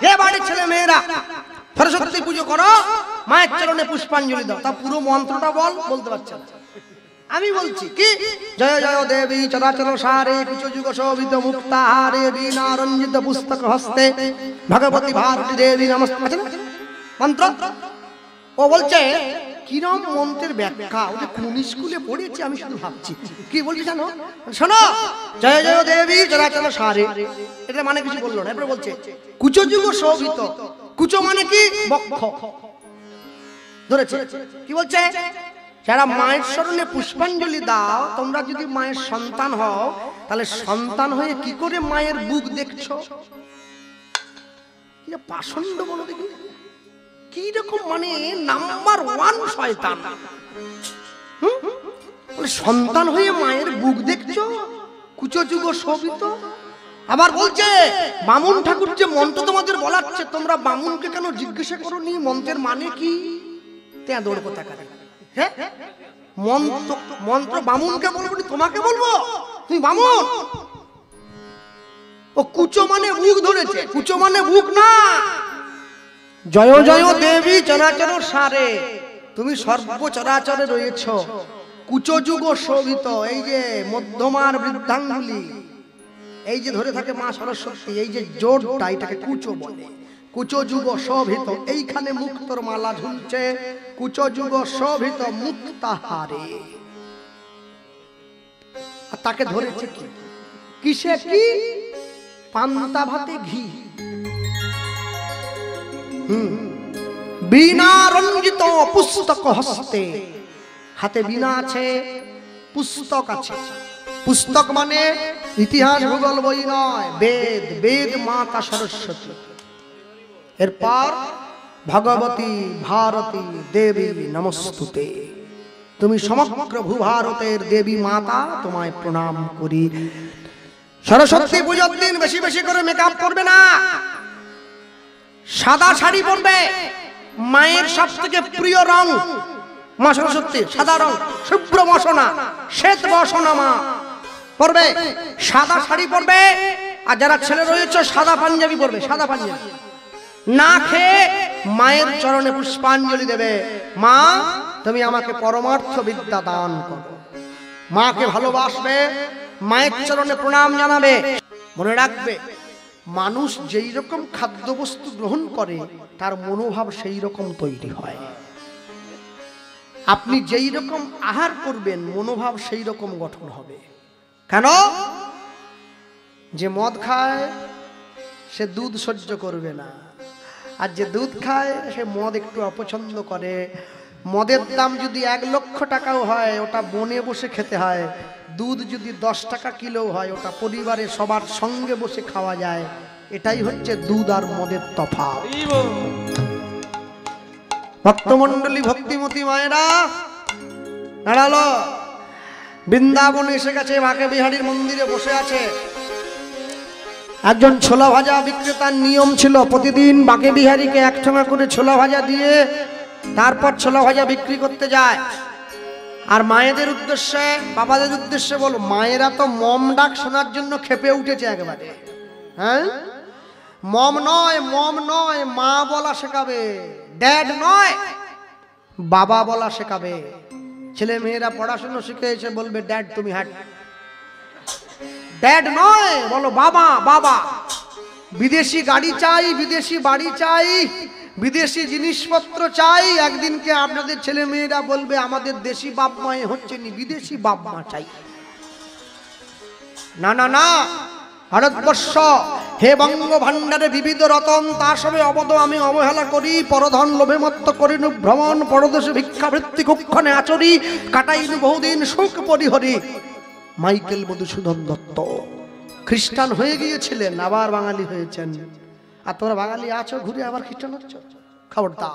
হে বাড়ির ছেলে মেয়েরা সরস্বতী পুজো করো, মায়ের চরণে পুষ্পাঞ্জলি দাও। তা পুরো মন্ত্রটা বলতে পারছে না। আমি বলছি কি, জয় জয় দেবী চরাচর সারে কুচ যুগ শোভিত মুক্তাহারে বীণা রঞ্জিত পুস্তক হস্তে ভগবতী ভারতী দেবী নমস্তে মন্ত্র। ও বলছে কিরম মন্ত্রের ব্যাখ্যা, ওটা কোন স্কুলে পড়েছি আমি শুধু ভাবছি। কি বলছি জানো? শোনো, জয় জয় দেবী চরাচর সারে, এটা মানে কিছু বললো না। এরপরে বলছে কুচ যুগ শোভিত। কুচ মানে কি? বক্ষ ধরেছে। কি বলছে? যারা মায়ের চরণে পুষ্পাঞ্জলি দাও, তোমরা যদি মায়ের সন্তান হও, তাহলে সন্তান হয়ে কি করে মায়ের বুক দেখছো? পাষণ্ড বলো দেখি, কি রকম মানে নাম্বার 1 শয়তান। সন্তান হয়ে মায়ের বুক দেখছো, কুচ যুগ শোভিত। আবার বলছে বামুন ঠাকুর যে মন্ত্র তোমাদের বলাচ্ছে, তোমরা বামুনকে কেন জিজ্ঞাসা করোনি মন্ত্রের মানে কি? তেঁদোর কথা কারে। হ্যাঁ, মন্ত্র বামুনকে বলবো, তোমাকে বলবো? তুমি বামুন। ও কুচো মানে বুক ধরেছে, কুচো মানে বুক না। জয় জয় দেবী চরাচর সারে, তুমি সর্বচরাচরে রয়েছ। কুচো যুগ শোভিত, এই যে মধ্যমার বৃদ্ধাঙ্গুলি, এই যে ধরে থাকে মা সরস্বতী, এই যে জোরটা, এটাকে কুচো বলে। কুচ যুগ শোভিত, এইখানে মুক্তর মালা ঝুলছে। কুচ যুগ শোভিত মুক্তাহারে। আর তাকে ধরেছে কি? কিসে? কি? পান্তা ভাতে ঘি। বীণা রঞ্জিত পুস্তক হস্তে, হাতে বীণা আছে, পুস্তক আছে। পুস্তক মানে ইতিহাস ভূগোল বই নয়, বেদ। বেদ মাতা সরস্বতী। এরপর ভগবতী ভারতী দেবী নমস্তুতে, তুমি সমগ্র ভূভারতের দেবী মাতা, তোমায় প্রণাম করি। সরস্বতী পুজোর দিন বেশি বেশি করে মেকআপ করবে না, সাদা শাড়ি পরবে। মায়ের সব থেকে প্রিয় রং মা সরস্বতী, সাদা রং, শুভ্র বসনা, শ্বেত বসনা মা পরবে, সাদা শাড়ি পরবে। আর যারা ছেলে রয়েছে সাদা পাঞ্জাবি পরবে, সাদা পাঞ্জাবি। না খেয়ে মায়ের চরণে পুষ্পাঞ্জলি দেবে। মা, তুমি আমাকে পরমার্থ বিদ্যা দান করো। মাকে ভালোবাসবে, মায়ের চরণে প্রণাম জানাবে। মনে রাখবে, মানুষ যেই রকম খাদ্যবস্তু গ্রহণ করে, তার মনোভাব সেই রকম তৈরি হয়। আপনি যেই রকম আহার করবেন, মনোভাব সেই রকম গঠন হবে। কেন? যে মদ খায় সে দুধ সহ্য করবে না, আর যে দুধ খায় সে মদ একটু অপছন্দ করে। মদের দাম যদি 1 লক্ষ টাকাও হয়, ওটা বনে বসে খেতে হয়। দুধ যদি 10 টাকা কিলো হয়, ওটা পরিবারে সবার সঙ্গে বসে খাওয়া যায়। এটাই হচ্ছে দুধ আর মদের তফাৎ। ভক্তমণ্ডলী, ভক্তিমতী মায়েরা দাঁড়ালো। বৃন্দাবন এসে গেছে, বাঁকে বিহারীর মন্দিরে বসে আছে। একজন ছোলা ভাজা বিক্রেতার নিয়ম ছিল, প্রতিদিন বাঁকে বিহারীকে 1 ঠোঙা করে ছোলা ভাজা দিয়ে তারপর ছোলা ভাজা বিক্রি করতে যায়। আর মায়েদের উদ্দেশ্যে, বাবাদের উদ্দেশ্যে বলো, মায়েরা তো মম ডাক শোনার জন্য খেপে উঠেছে একেবারে। হ্যাঁ, মম নয়, মম নয়, মা বলা শেখাবে। ড্যাড নয়, বাবা বলা শেখাবে। ছেলে মেয়েরা পড়াশোনা শিখে এসে বলবে ড্যাড তুমি হাট। ড্যাড নয়, বলো বাবা। বাবা। বিদেশি গাড়ি চাই, বিদেশি বাড়ি চাই, বিদেশি জিনিসপত্র চাই। একদিনকে আপনাদের ছেলে মেয়েরা বলবে আমাদের দেশি বাপ মায়ে হচ্ছে নি, বিদেশি বাপ মা চাই। না না না, ভারতবর্ষ হে বঙ্গ ভাণ্ডারে বিবিধ রতন, তা সবে অবদ আমি অবহেলা করি। পরধন লোভে মত্ত করিনু ভ্রমণ, পরদেশে ভিক্ষাবৃত্তি কুক্ষণে আচরি, কাটাইনু বহুদিন সুখ পরিহরি। মাইকেল মধুসূদন দত্ত খ্রিস্টান হয়ে গিয়েছিলেন, আবার বাঙালি হয়েছেন। আর তোমরা বাঙালি আছো, ঘুরে আবার খ্রিস্টান হচ্ছ? খবরদার,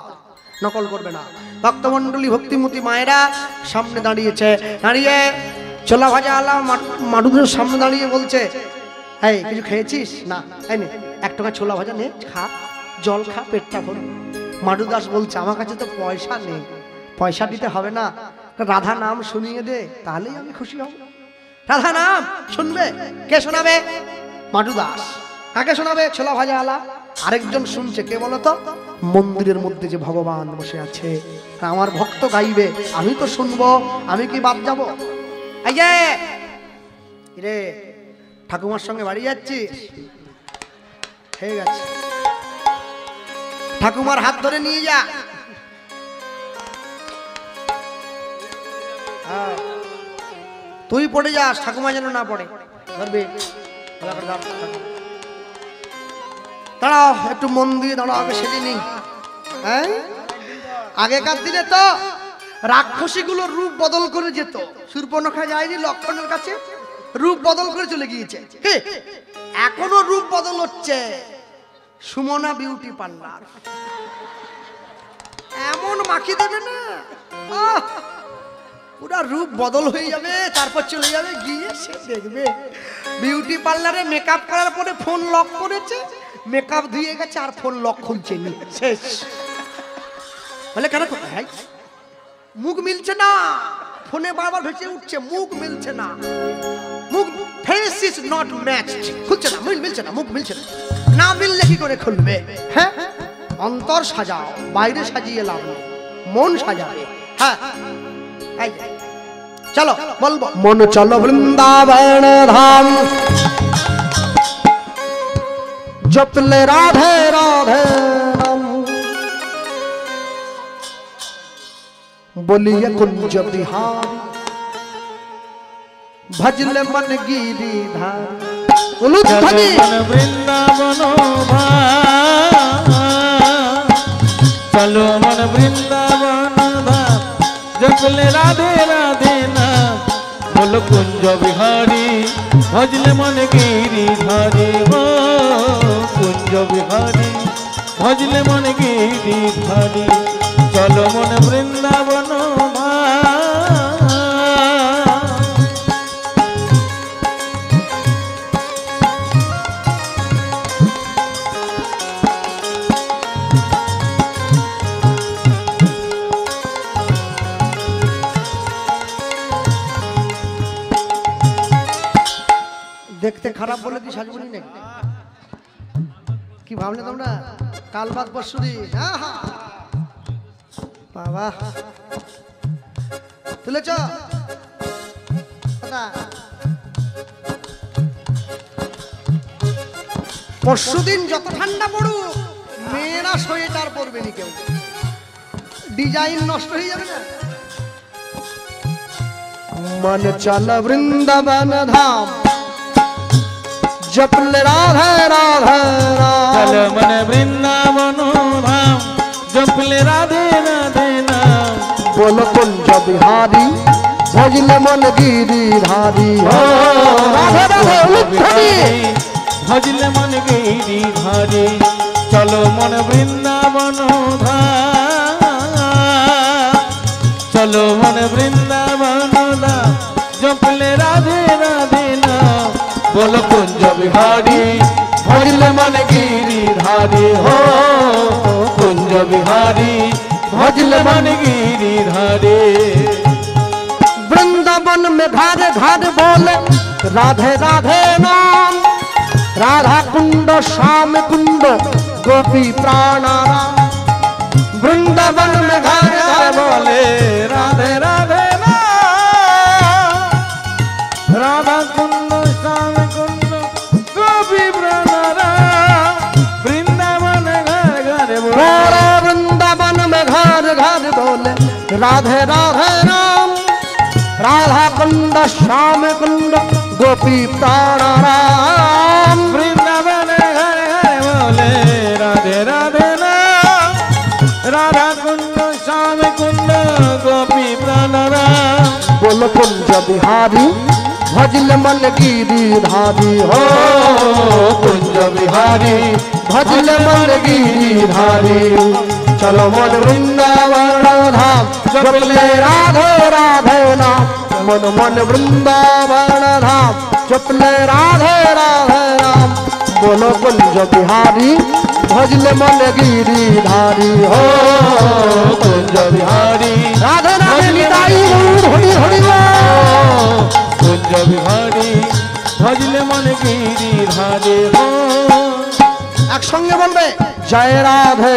নকল করবে না। ভক্তমণ্ডলী, ভক্তিমতী মায়েরা সামনে দাঁড়িয়েছে। দাঁড়িয়ে ছোলা ভাজা আলা মাডুদের সামনে দাঁড়িয়ে বলছে, এই কিছু খেয়েছিস? না। এই নে 1 টাকা ছোলা ভাজা নে, খা, জল খা, পেটটা ভর। মাডু দাস বলছে আমার কাছে তো পয়সা নেই। পয়সা দিতে হবে না, রাধা নাম শুনিয়ে দে, তাহলেই আমি খুশি হব। রাধা নাম শুনবে? কে শোনাবে? মাডু দাস। কাকে শোনাবে? ছোলা ভাজা আলা। আরেকজন শুনছে, কে বলতো? মন্দিরের মধ্যে যে ভগবান বসে আছে, আমার ভক্ত গাইবে, আমি তো শুনবো, আমি কি বাদ যাবো? এই যে রে, ঠাকুমার সঙ্গে বাড়ি যাচ্ছিস? ঠিক আছে, ঠাকুমার হাত ধরে নিয়ে যা। তুই পড়ে যাস, ঠাকুমা যেন না পড়ে। ধরবে, দাঁড়াও, একটু মন দিয়ে দাঁড়াও, আগে সেজে নি। হ্যাঁ, আগেকার দিনে তো রাক্ষসীগুলোর রূপ বদল করে যেত। শূর্পণখা যায়নি লক্ষণের কাছে, রূপ বদল করে চলে গিয়েছে। এখনো রূপ বদল হচ্ছে। সুমনা বিউটি পার্লার এমন মাখি দেবে না, পুরা রূপ বদল হয়ে যাবে, তারপর চলে যাবে গিয়ে সে দেখবে বিউটি পার্লারে মেকআপ করার পরে ফোন লক করেছে, মেকআপ ধুয়ে গেছে আর ফোন লক খুলছে নি, শেষ। বলে কেন? মুখ মিলছে না, ফোনে বারবার ভেসে উঠছে, মুখ মিলছে না, মুখ ফেস ইজ নট ম্যাচড, খুলছে না, মিলছে না, মুখ মিলছে না। না মিললে কি করে খুলবে? হ্যাঁ, অন্তর সাজাও, বাইরে সাজিয়ে লাভ নেই, মন সাজাবে। হ্যাঁ, চলো বলবো, মন চলো বৃন্দাবন ধাম, জপলে রাধে রাধে নাম, बोलिए कुंज बिहारी, भजले मन गिरिधार। वृंदावन चलो मन वृंदावन धाम, जपले राधे राधे नाम, बोलो कुंज बिहारी, भजले मन गिरिधारी। हो कुंज बिहारी, भजले मन गिरिधारी, चलो मन वृंदावन। দেখতে খারাপ বলে কি সাজবনি নাকি? কি ভাবলে তোমরা? কাল বাদ পরশু দিন বাবা তুলেছ পরশুদিন যত ঠান্ডা পড়ুক, মেয়েরা সোয়েটার পরবে নি, কেউ ডিজাইন নষ্ট হয়ে যাবে না। मन चल वृंदावन धाम, जपले राधे राधे राम। चल मन वृंदावन धाम, जपले राधे राधे नाम, बोलो कुंज बिहारी, भजले मन गिरिधारी। हो राधे राधे उल्लड़ी, भजले मन गिरिधारी। चलो मन वृंदावन धाम, चलो मन वृंदावन धाम, जपले राधे राधे नाम, बोलो कुंज बिहारी, भजले मन गिरिधारी। हो कुंज बिहारी, भजले मन गिरिधारी। वृंदावन में घर घर बोले राधे राधे नाम, राधा कुंड श्याम कुंड गोपी प्राणाराम। वृंदावन में घर घर बोले राधे राधे नाम, राधा कुंड श्याम कुंड गोपी प्राणाराम। वृंदावन घर घर बोले, वृंदावन में घर घर बोले राधे राधे नाम, राधा कुंड श्याम कुंड गोपी प्राणाराम। वृंदावन घर घर बोले राधे राधे नाम, राधा कुंड श्याम कुंड गोपी प्राणाराम। बोल कुंज बिहारी, भजल मन गिरिधारी। हो कुंज बिहारी, भजल मन गिरिधारी। चलो मन वृंदावन धाम, जपले राधे राधे नाम। मन मन वृंदावन धाम, जपले राधे राधे नाम। बोलो कुंज बिहारी, भजल मन गिरिधारी। हो कुंज बिहारी, राधे राधे निताई हरि हरि कुंज बिहारी, भजले मन गिरिधारी। हो একসঙ্গে বলবে জয় রাধে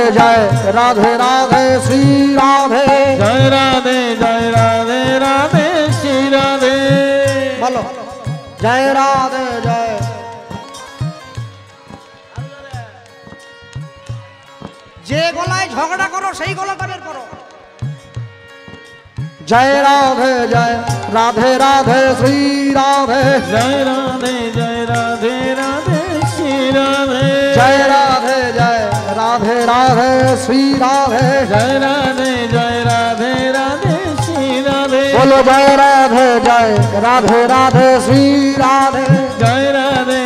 রাধে শ্রী রাধে। জয় রাধে রাধে শ্রী রাধে। বলো জয় রাধে জয়। যে গলায় ঝগড়া করো সেই গলাটা বের করো। জয় রাধে রাধে শ্রী রাধে। জয় রাধে রাধে শ্রী রাধে। জয় রাধে রাধে শ্রী রাধে। জয় রাধে রাধে শ্রী রাধে। বলো জয় রাধে রাধে শ্রী রাধে। জয় রাধে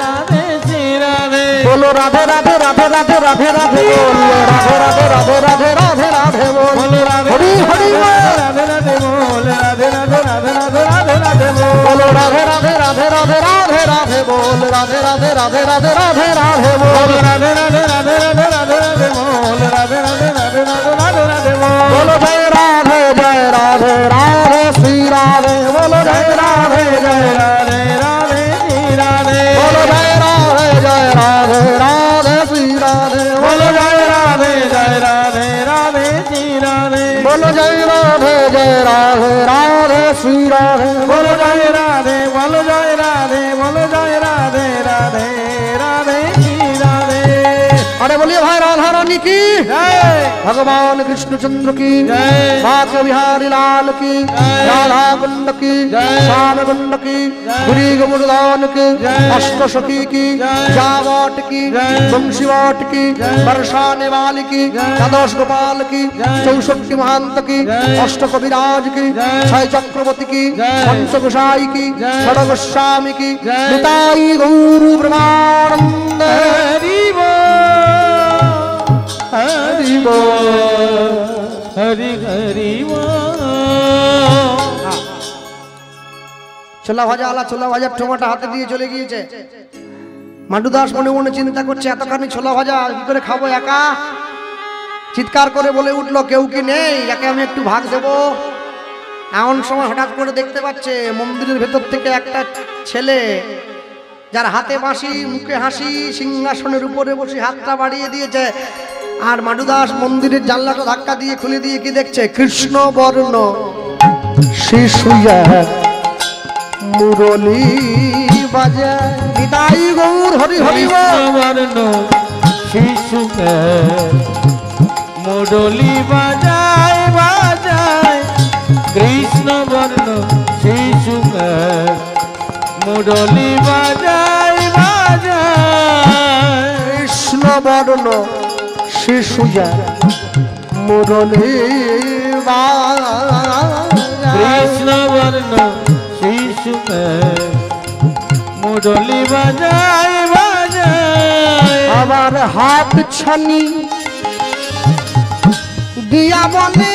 রাধে শ্রী রাধে। বলো রাধে রাধে রাধে রাধে রাধে রাধে বলো রাধে রাধে রাধে রাধে রাধে রাধে বলো হরি হরি রাধে রাধে বল। রাধে রাধে রাধে রাধে বল। বলো রাধে রাধে রাধে রাধে রাধে রাধে বল রাধে রাধে রাধে রাধে রাধে রাধে বল রাধে রাধে রাধে বল। রাধে রাধে রাধে বল। বলো জয় রাধে শ্রী রাধে। বলো জয় রাধে রাধে শ্রী রাধে। বলো জয় রাধে শ্রী রাধে। বল জয় রাধে রাধে শ্রী রাধে। বলো জয় রাধে শ্রী রাধে। বল জয় রাধে বল জয় রাধে বল জয় রাধে রাধে শ্রী রাধে। अरे बोलिए भाई राधा रानी की जय। भगवान कृष्णचंद्र की जय। बाके बिहारी लाल की जय। राधा कुंड की जय। श्याम कुंड की जय। गुरी गोवर्धन की जय। अष्टसखी की जय। जावाट की जय। बंशीवाट की जय। बरसाने वाली की जय। सदोष गोपाल की जय। चौसठी महंत की जय। अष्ट कविराज की जय। छय चक्रवर्ती की जय। पंच गोसाई की जय। षड गोस्वामी की जय। निताई गौर ब्रह्मानंद हरि बोल हरि बोल हरि हरि बोल। ছোলা ভাজা আলা ছোলা ভাজার ঠোঙাটা হাতে দিয়ে চলে গিয়েছে। মান্টু দাস মনে মনে চিন্তা করছে এতখানি ছোলা ভাজা কি করে খাবো একা। চিৎকার করে বলে উঠলো কেউ কি নেই যাকে আমি একটু ভাগ দেব। এমন সময় হঠাৎ করে দেখতে পাচ্ছে মন্দিরের ভেতর থেকে একটা ছেলে যার হাতে বাঁশি মুখে হাসি সিংহাসনের উপরে বসে হাতটা বাড়িয়ে দিয়েছে। আর মান্টু দাস মন্দিরের জানলাটা ধাক্কা দিয়ে খুলে দিয়ে কি দেখছে কৃষ্ণ বর্ণ শিশু মুরলী বাজায় নিতাই গৌর হরি হরি বল। বর্ণ শিশু মুরলী বাজায় বাজায়। কৃষ্ণ বর্ণ শিশু মুরলী বাজায় বাজায়। কৃষ্ণ বর্ণ শিশু মুরলী বাজায়। কৃষ্ণ বর্ণ শিশু মুরলী বাজায় বাজায়। আবার হাত ছানি দিয়া বলে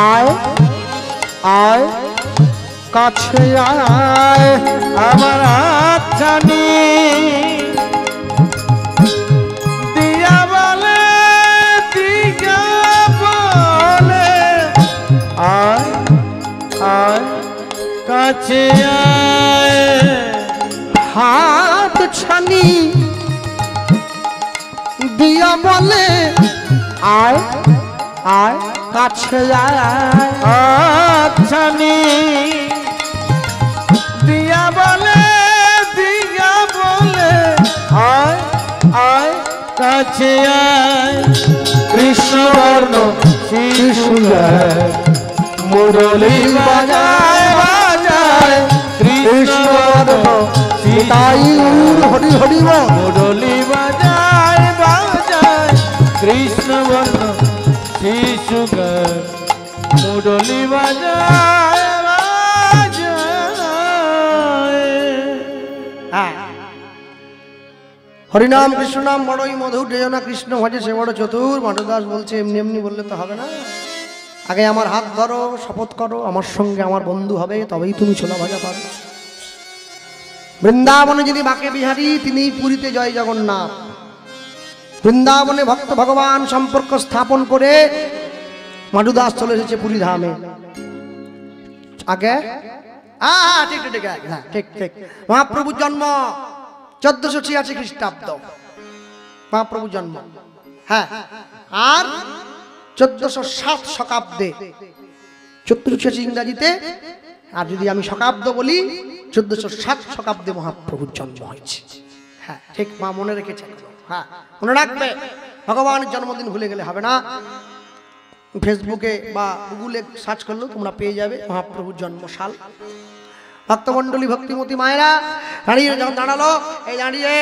আয় আয় কাছে আয়। আমার হাতছানি দিয়া বলে আয় আয় কাছে আয়। হাত ছানি দিয়া বলে আয় আয় কাছে আয়। হাতছানি দিয়া বলে আয় আয় কাছে আয়। কৃষ্ণ বর্ণ শিশু মুরলী বাজায় বাজায়। কৃষ্ণ বর্ণ নিতাই হরি হরি বল। মুরলী বাজায় বাজায়। কৃষ্ণ বর্ণ শিশু মুরলী বাজায় বাজায়। হরিনাম কৃষ্ণ নাম বড়ই মধুর যে জনা কৃষ্ণ ভজে সে বড় চতুর। মান্টু দাস বলছে এমনি এমনি বললে তো হবে না, আগে আমার হাত ধরো শপথ করো আমার সঙ্গে আমার বন্ধু হবে তবেই তুমি ছোলা ভাজা পাবে। বৃন্দাবনে যদি বাকে বিহারী তিনি পুরীতে জয় জগন্নাথ। বৃন্দাবনে ভক্ত ভগবান সম্পর্ক স্থাপন করে মান্টু দাস চলে এসেছে পুরী ধামে। আগে হ্যাঁ ঠিক ঠিক ঠিক, হ্যাঁ ঠিক ঠিক। মহাপ্রভুর জন্ম 1486 খ্রিস্টাব্দ, মহাপ্রভুর জন্ম। হ্যাঁ, আর 1407 শকাব্দে, 1486 ইংরাজিতে, আর যদি আমি শকাব্দ বলি 1407 শকাব্দে মহাপ্রভুর জন্ম হয়েছে। হ্যাঁ ঠিক, মা মনে রেখেছে। হ্যাঁ মনে রাখবে, ভগবানের জন্মদিন ভুলে গেলে হবে না। ফেসবুকে বা গুগলে সার্চ করলেও তোমরা পেয়ে যাবে মহাপ্রভুর জন্মসাল। ভক্তমণ্ডলী, ভক্তিমতী মায়েরা দাঁড়িয়ে যখন দাঁড়ালো, এই দাঁড়িয়ে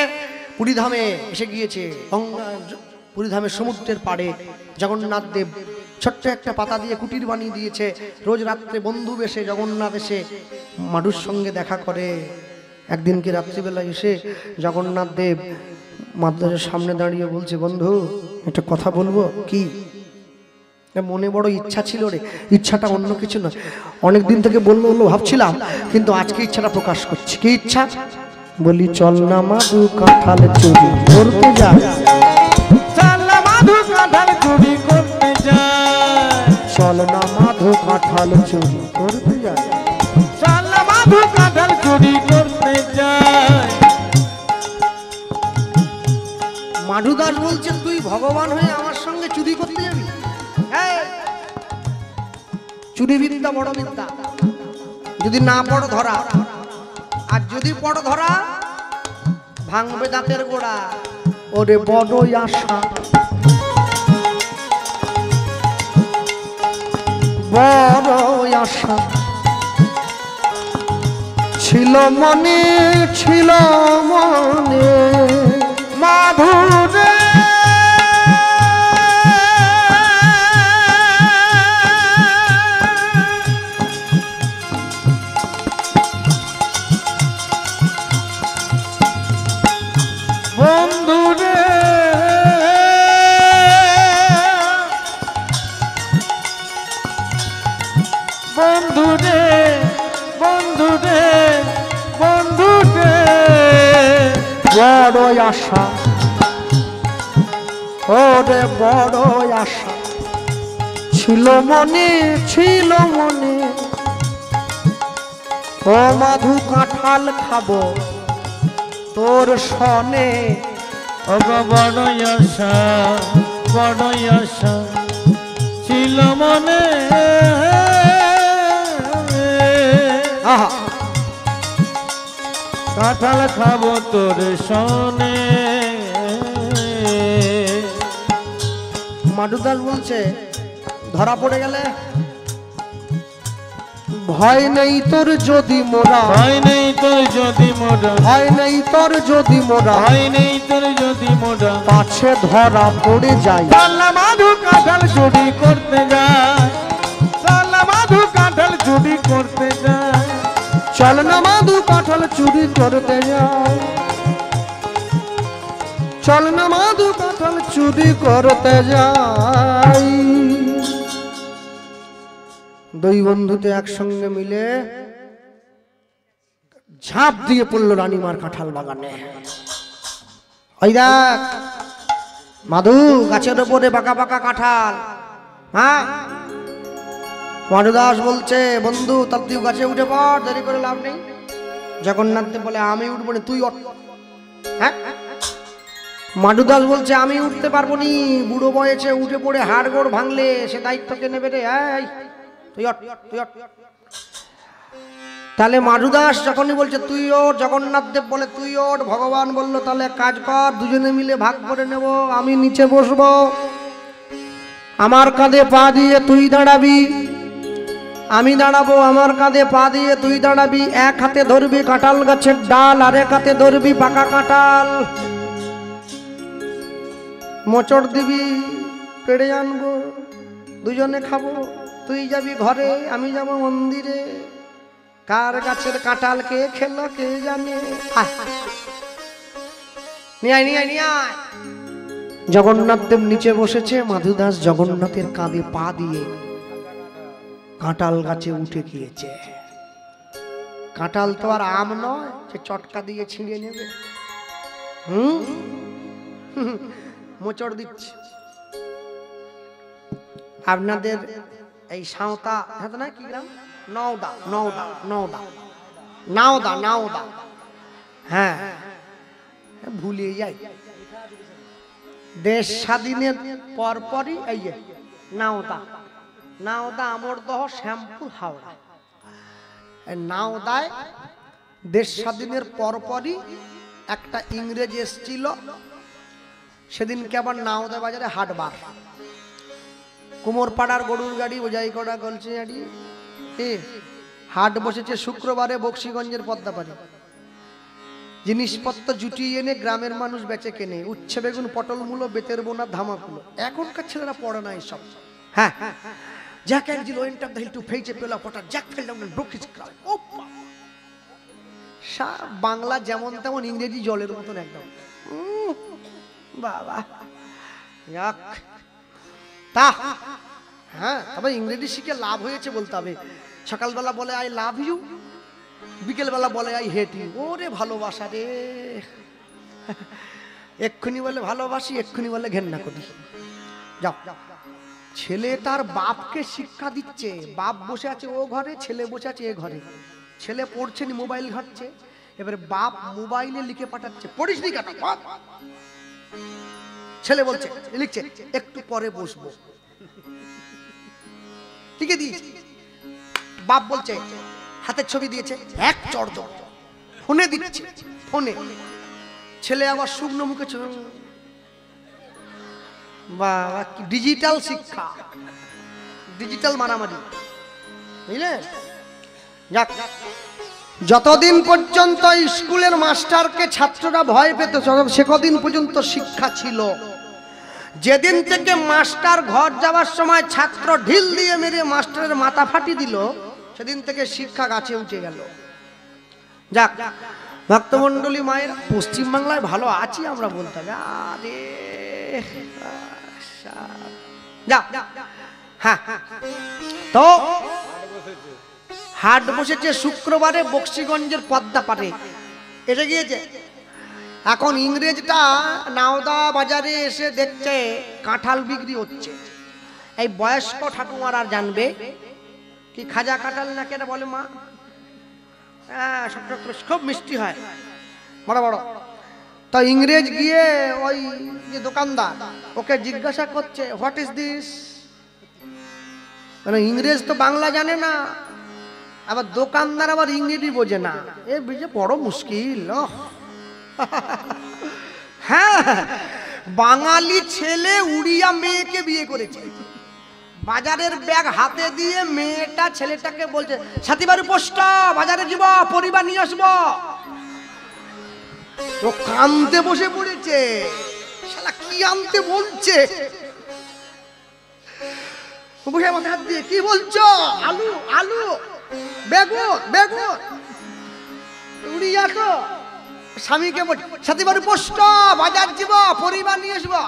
পুরীধামে এসে গিয়েছে। পুরীধামের সমুদ্রের পাড়ে জগন্নাথ দেব ছোট্ট একটা পাতা দিয়ে কুটির বানিয়ে দিয়েছে। রোজ রাত্রে বন্ধু বেশে জগন্নাথ এসে মাডুর সঙ্গে দেখা করে। একদিনকে রাত্রিবেলা এসে জগন্নাথ দেব মাদ্রাসের সামনে দাঁড়িয়ে বলছে, বন্ধু একটা কথা বলবো। কি? মনে বড় ইচ্ছা ছিল রে, ইচ্ছাটা অন্য কিছু নয়, অনেকদিন থেকে বলবো বলবো ভাবছিলাম, কিন্তু আজকে ইচ্ছাটা প্রকাশ করছি। কি ইচ্ছা? বলি চল না মাধু কাঁঠাল চুরি করতে যা, চল না মাধু কাঁঠাল চুরি করতে যায়, চল না মাধু কাঁঠাল চুরি করতে যা, চল না মাধু কাঁঠাল চুরি করতে যায়। মাধু দাস বলছে, তুই ভগবান হয়ে আমার সঙ্গে চুরি করতে যাবি? চুরি বিদ্যা বড় বিদ্যা, যদি না পড় ধরা, আর যদি পড় ধরা ভাঙবে দাঁতের গোড়া। ওরে বড় আশা, বড় আশা ছিল মনে, ছিল মনে মাধুরে বন্ধুরে, বন্ধুরে, বন্ধুরে, বন্ধুরে, বড় আশা, ওরে বড় আশা ছিল মনে, ছিল মনে। ও মাধু কাঁঠাল খাবো তোর সনে, ওগো বড় আশা, বড় আশা ছিল মনে। আহা, কাঁঠাল খাবো তোর সনে। মাধুদাস বলছে, ধরা পড়ে গেলে ভয় নেই তোর যদি মোরা, ভয় নেই তোর যদি মোরা, ভয় নেই তোর যদি মোরা, ভয় নেই তোর যদি মোরা, পাছে ধরা পড়ে যায়। চল না মাধু কাঁঠাল চুরি করতে যায়, চল না মাধু কাঁঠাল চুরি করতে যায়, চল না মাধু কাঁঠাল চুরি করতে যায়, চল না মাধু কাঁঠাল চুরি করতে যাই। দুই বন্ধুতে একসঙ্গে মিলে ঝাঁপ দিয়ে পড়লো রানীমার কাঁঠাল বাগানে। ওই দেখ মাধু, গাছের ওপরে বাঁকা বাঁকা কাঁঠাল। হ্যাঁ, মাধুদাস বলছে, বন্ধু তার তুই গাছে উঠে পড়, দেরি করে লাভ নেই। জগন্নাথ দেব বলে, আমি উঠবো না, তুই ওঠ। হ্যাঁ, মাধুদাস বলছে, আমি উঠতে পারবো নি, বুড়ো বয়সে উঠে পড়ে হাড় গোড় ভাঙলে সে দায়িত্ব কে নেবে রে? তুই ওঠ, তুই ওঠ। তাহলে মাধুদাস যখনই বলছে তুই ওঠ, জগন্নাথ দেব বলে তুই ওঠ, ভগবান বললো তাহলে কাজ কর, দুজনে মিলে ভাগ করে নেব, আমি নিচে বসবো, আমার কাঁধে পা দিয়ে তুই দাঁড়াবি, আমি দাঁড়াবো, আমার কাঁধে পা দিয়ে তুই দাঁড়াবি, এক হাতে ধরবি কাঁঠাল গাছের ডাল, আর এক হাতে ধরবি পাকা কাঁঠাল, মোচড় দিবি, পেড়ে আনবো, দুজনে খাবো, তুই যাবি ঘরে, আমি যাব মন্দিরে, কার গাছের কাঁঠাল কে খেলো কে জানে। নিয়ে আয়, নিয়ে আয়, নিয়ে আয়। জগন্নাথ দেব নিচে বসেছে, মাধুদাস জগন্নাথের কাঁধে পা দিয়ে কাঁঠাল গাছে উঠে গিয়েছে। কাঁঠাল তো আর আম নয় যে চটকা দিয়ে ছিঁড়ে নেবে। মোচড় দিচ্ছে। আপনাদের এই সাঁওতা না কি গ্রাম, নওদা, নওদা, নওদা, নাওদা, নাওদা, হ্যাঁ ভুলে যাই। দেশ স্বাধীনের পরপরই এই যে নাওদা, নাওদা আমরদহ শ্যামপুর হাওড়া। নাওদায় দেশ স্বাধীনের পরপরই একটা ইংরেজ এসছিল, সেদিনকে আবার নাওদা বাজারে হাটবার, কুমোরপাড়ার গরুর গাড়ি, বোঝাই করা গলছে গাড়ি, হাট বসেছে শুক্রবারে বক্সিগঞ্জের পদ্মাপাড়ি। জিনিসপত্র জুটিয়ে এনে গ্রামের মানুষ বেচে কেনে, উচ্ছে বেগুন, পটল মূলো, বেতের বোনা, ধামাকুলো। এখনকার ছেলেরা পড়ে না এইসব। হ্যাঁ, Jack and Jill went off the hill to fetch a pail of potter, Jack fell down and broke his crown. Bangla যেমন তেমন, ইংরেজি জলের মতন একদম। বাবা তা হ্যাঁ, তবে ইংরেজি শিখে লাভ হয়েছে বলতে হবে। সকালবেলা বলে আই লাভ ইউ, বিকেলবেলা বলে আই হেট ইউ। ওরে ভালোবাসা রে, এক্ষুনি বলে ভালোবাসি, এক্ষুনি বলে ঘেন্না করি। যাও, ছেলে তার বাপকে শিক্ষা দিচ্ছে, বাপ বসে আছে ও ঘরে, ছেলে বসে আছে এ ঘরে। ছেলে পড়ছে নি, মোবাইল ঘাটছে, এবারে বাপ মোবাইলে লিখে পাঠাচ্ছে, পড়িস নি কেন? ছেলে বলছে, লিখছে একটু পরে বসবো, লিখে দিয়েছে। বাপ বলছে, হাতের ছবি দিয়েছে, এক চড় ফোনে দিচ্ছে, ফোনে। ছেলে আবার শুকনো মুখে ছবি। বাবা, ডিজিটাল শিক্ষা, ডিজিটাল মারামারি, বুঝলেন? যাক, যতদিন পর্যন্ত স্কুলের মাস্টারকে ছাত্ররা ভয় পেত, সে কদিন পর্যন্ত শিক্ষা ছিল। যেদিন থেকে মাস্টার ঘর যাওয়ার সময় ছাত্র ঢিল দিয়ে মেরে মাস্টারের মাথা ফাটি দিল, সেদিন থেকে শিক্ষা গাছে উঠে গেল। যাক, ভক্তমন্ডলী মায়ের, পশ্চিমবাংলায় ভালো আছি আমরা বলতে হবে। আরে যাক, হ্যাঁ, তো হাট বসেছে শুক্রবারে বক্সিগঞ্জের পদ্মা পাড়ে, এসে গিয়েছে। এখন ইংরেজটা নাওদা বাজারে এসে দেখছে কাঁঠাল বিক্রি হচ্ছে। এই বয়স্ক ঠাকুমার আর জানবে কি খাজা কাঁঠাল না কেটে বলে মা, হ্যাঁ খুব মিষ্টি হয়, বড় বড়। তো ইংরেজ গিয়ে ওই যে দোকানদার, ওকে জিজ্ঞাসা করছে হোয়াট ইজ দিস। মানে ইংরেজ তো বাংলা জানে না, আবার দোকানদার আবার ইংরেজি বোঝে না, এ বুঝে বড় মুশকিল। হ্যাঁ, বাঙালি ছেলে উড়িয়া মেয়েকে বিয়ে করেছে। বাজারের ব্যাগ হাতে দিয়ে মেয়েটা ছেলেটাকে বলছে, সাথীবাড়ি পোস্ট, বাজারে যাব, পরিবার নিয়ে আসবো। ও কানতে বসে পড়েছে, শালা কি আনতে বলছে, বসে মাথায় হাত দিয়ে কি বলছো? আলু, আলু, বেগুন, বেগুন। উড়িয়া তো স্বামীকে বলছে, সাথীবাড়ি পোস্ট, বাজার যাব, পরিবার নিয়ে আসবো।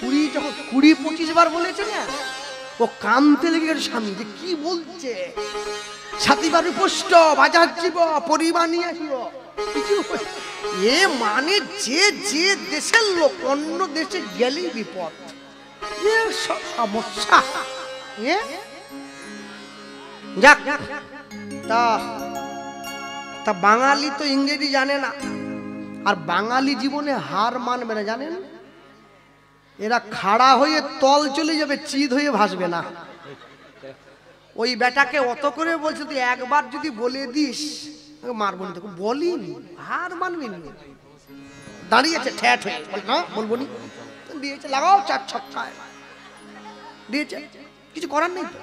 20-25 বার বলেছে না, ও কানতে লেগে গেছে স্বামী, যে কি বলছে, সাথীবাড়ি পোস্ট, বাজার যাব, পরিবার নিয়ে আসবো। এ মানে যে যে দেশের লোক অন্য দেশে গেলেই বিপদ, এ সমস্যা। যাক, তা বাঙালি তো ইংরেজি জানে না, আর বাঙালি জীবনে হার মানবে না, জানেন? এরা খাড়া হয়ে তল চলে যাবে, চিদ হয়ে ভাসবে না। ওই বেটাকে অত করে বলছে, তুই একবার যদি বলে দিস মারবো না, বলিনি, হার মানবি না। দাঁড়িয়েছে ঠ্যাট হয়ে, না বলবো নি, দিয়েছে লাগাও 4 ছক্কায় দিয়েছে, কিছু করার নেই তো।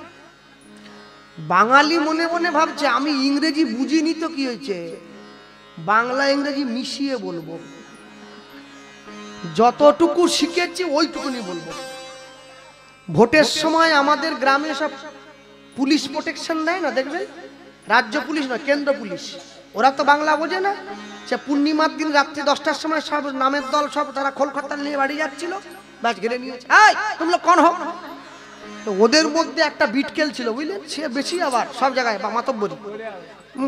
বাঙালি মনে মনে ভাবছে আমি ইংরেজি বুঝিনি তো কি হয়েছে, বাংলা ইংরেজি মিশিয়ে বলবো, যতটুকু শিখেছি ওইটুকুনি বলবো। ভোটের সময় আমাদের গ্রামে সব পুলিশ প্রোটেকশন দেয় না, দেখবেন, রাজ্য পুলিশ না, কেন্দ্র পুলিশ, ওরা তো বাংলা বোঝে না। সে পূর্ণিমার দিন রাত্রি 10টার সময় সব নামের দল সব তারা খোলখতাল নিয়ে বাড়ি যাচ্ছিল, ব্যাস ঘিরে নিয়েছে, এই তোমরা কোন হোক। ওদের মধ্যে একটা বিটকেল ছিল, বুঝলেন, সে বেশি আবার সব জায়গায় বা মাতব্বরি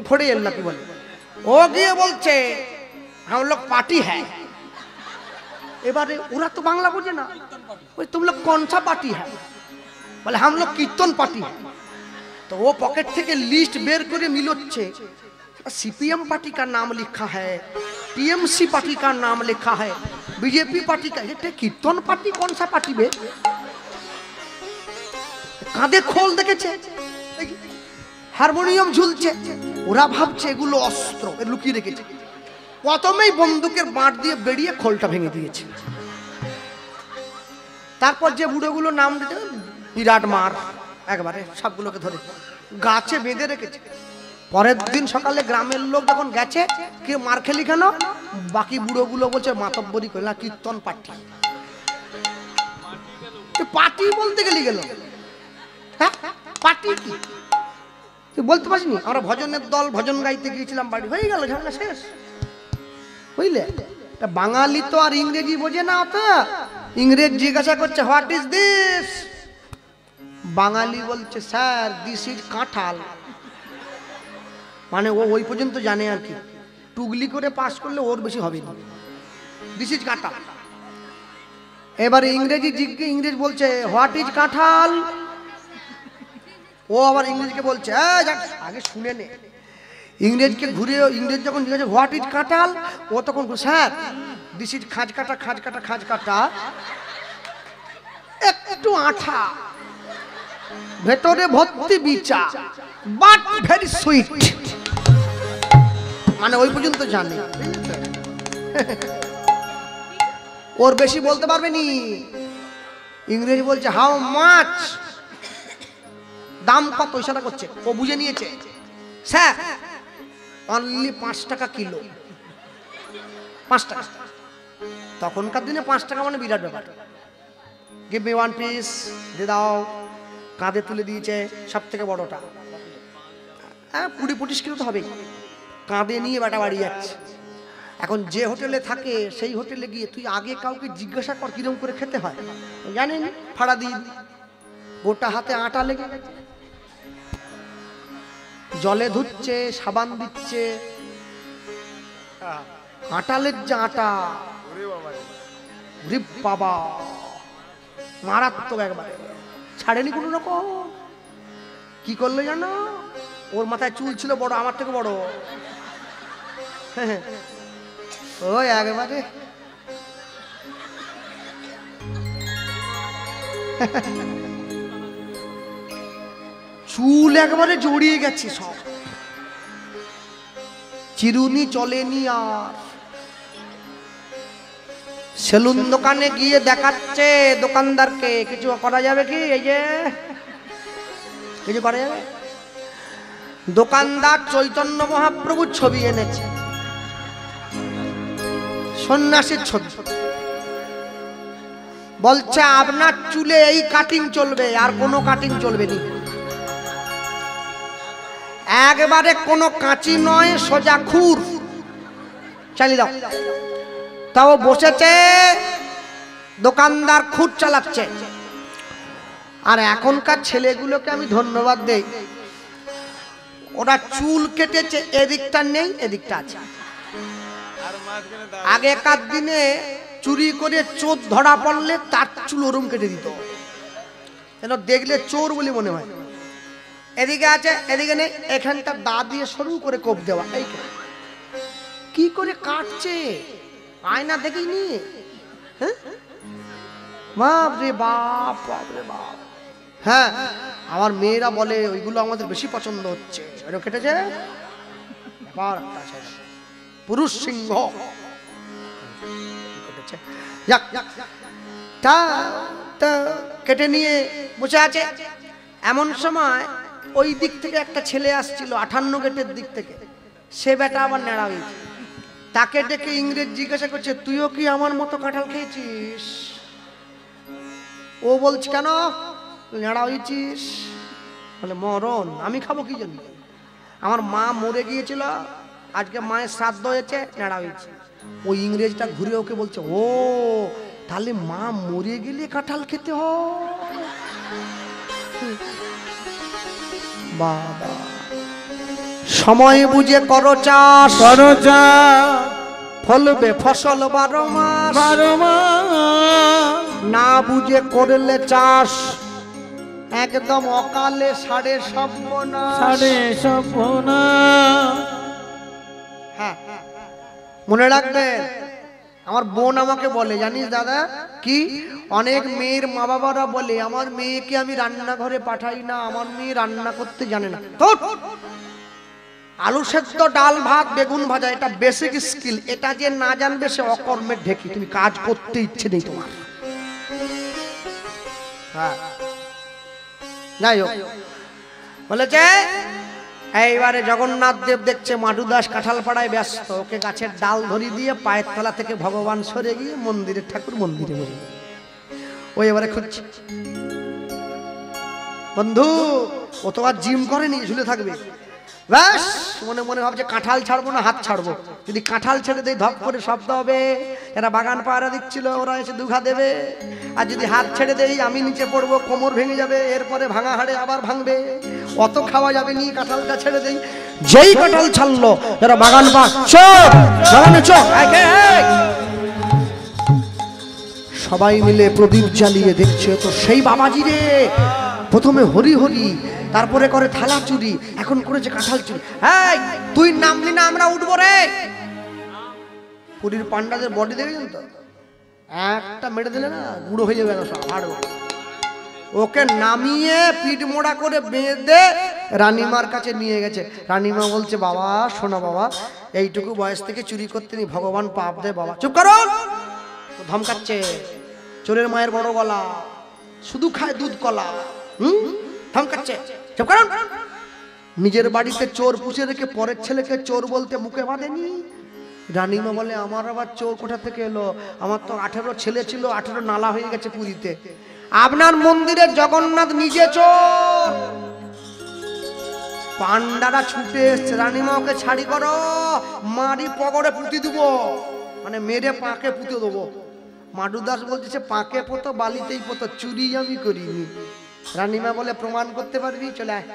ফোড়ে এল না কি বলে, ও গিয়ে বলছে हम लोग पार्टी है। এবারে ওরা তো বাংলা বোঝে না, ওই तुम लोग कौन सा पार्टी है, बोले हम लोग कीर्तन पार्टी है। तो वो पॉकेट থেকে লিস্ট বের করে মিলচ্ছে सीपीएम पार्टी का नाम लिखा है, टीएमसी पार्टी का नाम लिखा है, बीजेपी पार्टी का। ये कीर्तन पार्टी कौन सा पार्टी बे? কাঁধে খোল দেখেছে, হারমোনিয়াম ঝুলছে, ওরা ভাবছে এগুলো অস্ত্র, লুকিয়ে রেখেছে। প্রথমেই বন্দুকের বাঁট দিয়ে বেরিয়ে খোলটা ভেঙে দিয়েছে। তারপর যে বুড়োগুলো নাম দিতে বিরাট মার, একবারে সবগুলোকে ধরে গাছে বেঁধে রেখেছে। পরের দিন সকালে গ্রামের লোক যখন গেছে, কে মার খেলি কেন? বাকি বুড়োগুলো বলছে মাতব্বরি করল, কীর্তন পার্টি। পার্টি বলতে গেলি গেল, হ্যাঁ পার্টি কি তুই বলতে পারিস নি? আমরা ভজনের দল, ভজন গাইতে গিয়েছিলাম, বাড়ি হয়ে গেল, ঝামেলা শেষ। বুঝলে, বাঙালি তো আর ইংরেজি বোঝে না, তো ইংরেজ জিজ্ঞাসা করছে হোয়াট ইজ দিস, বাঙালি বলছে স্যার দিস ইজ কাঁঠাল। মানে ও ওই পর্যন্ত জানে আর কি, টুগলি করে পাস করলে ওর বেশি হবে না, দিস ইজ কাঁঠাল। এবারে ইংরেজ বলছে হোয়াট ইজ কাঁঠাল, ও আবার ইংরেজকে বলছে আগে শুনে নে। ইংরেজকে ঘুরে, ইংরেজ যখন জিজ্ঞাসা হোয়াট ইজ কাঁঠাল, ও তখন স্যার দিস ইজ খাঁজ কাটা, খাঁজ কাটা, খাঁজ কাটা, একটু আঠা, ভেতরে ভর্তি বিচা, বাট ভেরি সুইট। মানে ওই পর্যন্ত জানে, ওর বেশি বলতে পারবে নি। ইংরেজি বলছে হাউ মাচ, দাম কত, ইশারা করছে, ও বুঝে নিয়েছে স্যার অনলি 5 টাকা কিলো, 5 টাকা। তখনকার দিনে 5 টাকা মানে বিরাট ব্যাপার। গিভ মি 1 পিস, দিয়ে দাও, কাঁধে তুলে দিয়েছে সব থেকে বড়টা, হ্যাঁ 20-25 কিলো তো হবেই, কাঁধে নিয়ে বেটা বাড়ি যাচ্ছে। এখন যে হোটেলে থাকে সেই হোটেলে গিয়ে তুই আগে কাউকে জিজ্ঞাসা কর কিরম করে খেতে হয়, জানেন ফাড়া দিন, গোটা হাতে আটা লেগে গেছে, জলে ধুচ্ছে, সাবান দিচ্ছে, আটালের যে আটা, বাবা মারাত্মক, একবারে ছাড়েনি কোনো রকম। কি করলো জানো, ওর মাথায় চুল ছিল বড়, আমার থেকে বড়, ওই একবারে চুল একবারে জড়িয়ে গেছে সব, চিরুনি চলেনি আর। সেলুন দোকানে গিয়ে দেখাচ্ছে দোকানদারকে, কিছু করা যাবে কি, এই যে কিছু করা যাবে? দোকানদার চৈতন্য মহাপ্রভুর ছবি এনেছে, সন্ন্যাসীর ছবি, বলছে আপনার চুলে এই কাটিং চলবে, আর কোনো কাটিং চলবে না, একবারে কোনো কাঁচি নয়, সোজা খুর চালিয়ে দাও। তাও বসেছে দোকানদার, খুর চালাচ্ছে। আর এখনকার ছেলেগুলোকে আমি ধন্যবাদ দেই, ওরা চুল কেটেছে, এদিকটা নেই এদিকটা আছে। আগেকার দিনে চুরি করে চোর ধরা পড়লে তার চুল ওরম কেটে দিত, যেন দেখলে চোর বলে মনে হয়। এদিকে আছে, এদিকে নেই, এখানটা দা দিয়ে সরু করে কোপ দেওয়া। এই কি করে কাটছে, আয়না দেখিনি? বাপ রে বাপ, বাপ রে বাপ। হ্যাঁ, আমার মেয়েরা বলে ওইগুলো আমাদের বেশি পছন্দ হচ্ছে, কেটেছে পুরুষ সিংহ কেটে নিয়ে বসে আছে। এমন সময় ওই দিক থেকে একটা ছেলে আসছিল 58 গেটের দিক থেকে, সে বেটা আবার নেড়া হয়েছে। তাকে ডেকে ইংরেজ জিজ্ঞাসা করছে তুইও কি আমার মতো কাঁঠাল খেয়েছিস? ও বলছে কেন, নেড়া হয়েছিস? বলে মরণ, আমি খাবো কি জন্য? আমার মা মরে গিয়েছিল, আজকে মায়ের শ্রাদ্ধ হয়েছে, নেড়া হয়েছে। ওই ইংরেজটা ঘুরে ওকে বলছে ও তাহলে মা মরে গেলে কাঁঠাল খেতে হয়। বাবা, সময় বুঝে করো চাষ, করো চাষ, ফলবে ফসল 12 মাস। 12 মাস না বুঝে করলে চাষ একদম অকালে সাড়ে সর্বনাশ। সাড়ে সপনা। হ্যাঁ, মনে রাখবেন, আমার বোন আমাকে বলে, জানিস দাদা কি, অনেক মেয়ের মা বাবারা বলে আমার মেয়েকে আমি রান্নাঘরে পাঠাই না, আমার মেয়ে রান্না করতে জানে না। আলু সেদ্ধ, ডাল ভাত, বেগুন ভাজা, এটা বেসিক স্কিল। এটা যে না জানবে সে অকর্মের ঢেকি, তুমি কাজ করতে ইচ্ছে নেই তোমার। হ্যাঁ, যাই হোক, বলেছে এইবারে জগন্নাথ দেব দেখছে মাটু দাস কাঁঠালপাড়ায় ব্যস্ত, ওকে গাছের ডাল ধরিয়ে দিয়ে পায়ের তলা থেকে ভগবান সরে গিয়ে মন্দিরের ঠাকুর মন্দিরে বসে, ওই এবারে খুঁজছে। বন্ধু ও তো আর জিম করেনি, ঝুলে থাকবে, ব্যাস মনে মনে ভাবছে কাঁঠাল ছাড়বো না হাত ছাড়বো, যদি কাঁঠাল ছেড়ে দেয় ধপ করে শব্দ হবে, এরা বাগান পাহারা দিচ্ছিল ওরা এসে দুঘা দেবে, আর যদি হাত ছেড়ে দেই আমি নিচে পড়বো, কোমর ভেঙে যাবে, এরপরে ভাঙা হাড়ে আবার ভাঙবে, অত খাওয়া যাবে নি, কাঁঠালটা ছেড়ে দেই। যেই কাঁঠাল ছাড়লো এরা বাগান বাগানে সবাই মিলে প্রদীপ জ্বালিয়ে দেখছে তো সেই বাবাজি রে, প্রথমে হরি হরি, তারপরে করে থালা চুরি, এখন করেছে কাঁঠাল চুরি। এই তুই নামলি না আমরা উঠবো রে। পুরীর পান্ডাদের বডি দেখেছেন তো, একটা মেরে দিলে না গুঁড়ো হয়ে যাবে না সব হাড়। ওকে নামিয়ে পিঠ মোড়া করে বেঁধে রানীমার কাছে নিয়ে গেছে। রানীমা বলছে বাবা শোনা বাবা, এইটুকু বয়স থেকে চুরি করতে নি, ভগবান পাপ দেয় বাবা। চুপ করো, ধমকাচ্ছে, চোরের মায়ের বড় গলা, শুধু খায় দুধ কলা, ধমকাচ্ছে, চুপ করো। নিজের বাড়িতে চোর পুষে রেখে পরের ছেলেকে চোর বলতে মুখে বাঁধেনি। রানীমা বলে আমার আবার চোর কোথা থেকে এলো, আমার তো 18 ছেলে ছিল, 18 নালা হয়ে গেছে পুরীতে। আপনার মন্দিরে জগন্নাথ নিজে চোর। পান্ডারা ছুটে এসছে, রানীমা ওকে ছাড়ি করো, মারি পগড়ে পুঁতি দেবো, মানে মেরে পাকে পুঁতে দেবো। মাটু দাস বলছে পাকে পোতো বালিতেই পোতো, চুরি আমি করিনি। রানীমা বলে প্রমাণ করতে পারবি, চলে আয়।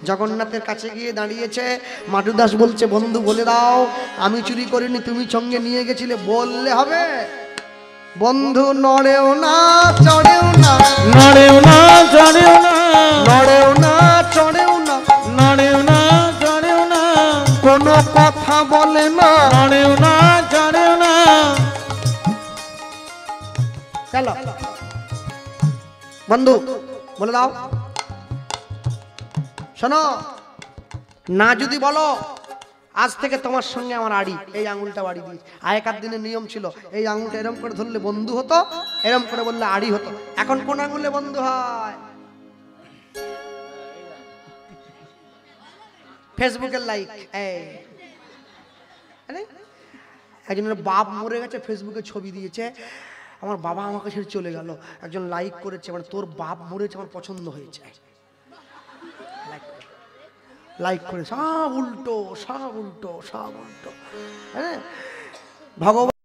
জগন্নাথের কাছে গিয়ে দাঁড়িয়েছে। মাটু দাস বলছে বন্ধু বলে দাও আমি চুরি করিনি, তুমি সঙ্গে নিয়ে গেছিলে, বললে হবে? বন্ধু নড়েও না চড়েও না, নড়েও না চড়েও না, নড়েও না চড়েও না, নড়েও না চড়েও না, কোনো কথা বলে না, নড়েও না চড়েও না। চলো বন্ধু বলে দাও, শোনো না যদি বলো আজ থেকে তোমার সঙ্গে আমার আড়ি, এই আঙুলটা বাড়ি দিই। আগেকার দিনের নিয়ম ছিল এই আঙুলটা এরম করে ধরলে বন্ধু হতো, এরম করে বললে আড়ি হতো। এখন কোন আঙুলে বন্ধু হয়? ফেসবুকের লাইক। একজনের বাপ মরে গেছে, ফেসবুকে ছবি দিয়েছে, আমার বাবা আমাকে ছেড়ে চলে গেল, একজন লাইক করেছে, মানে তোর বাপ মরেছে আমার পছন্দ হয়েছে, লাইক করে। সব উল্টো সব উল্টো সব উল্টো। হ্যাঁ, ভগবান